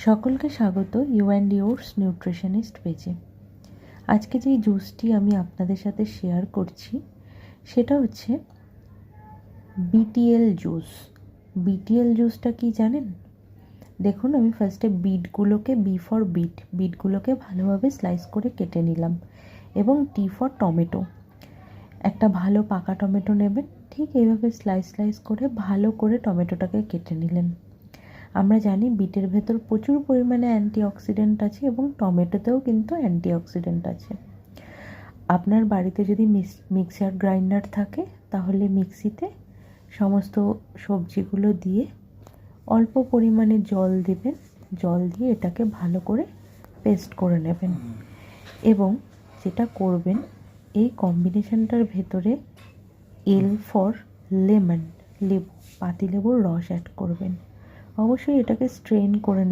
সকলকে স্বাগত you and yours nutritionist পেজে। আজকে যেই জুসটি আমি আপনাদের সাথে শেয়ার করছি সেটা হচ্ছে বিটিএল জুস। বিটিএল জুসটা কি জানেন? দেখুন, আমি ফার্স্টে বিটগুলোকে ভালোভাবে স্লাইস করে কেটে নিলাম, এবং টি ফর টমেটো, একটা ভালো পাকা টমেটো নেবেন। ঠিক এইভাবে স্লাইস করে ভালো করে টমেটোটাকে কেটে নিলেন। আমরা জানি বিটের ভেতর প্রচুর পরিমাণে অ্যান্টিঅক্সিডেন্ট আছে, এবং টমেটোতেও কিন্তু অ্যান্টিঅক্সিডেন্ট আছে। আপনার বাড়িতে যদি মিক্সার গ্রাইন্ডার থাকে তাহলে মিক্সিতে সমস্ত সবজিগুলো দিয়ে অল্প পরিমাণে জল দেবেন। জল দিয়ে এটাকে ভালো করে পেস্ট করে নেবেন, এবং যেটা করবেন, এই কম্বিনেশনটার ভেতরে এল ফর লেমন, পাতিলেবুর রস অ্যাড করবেন। অবশ্যই এটাকে স্ট্রেন করে নেবেন।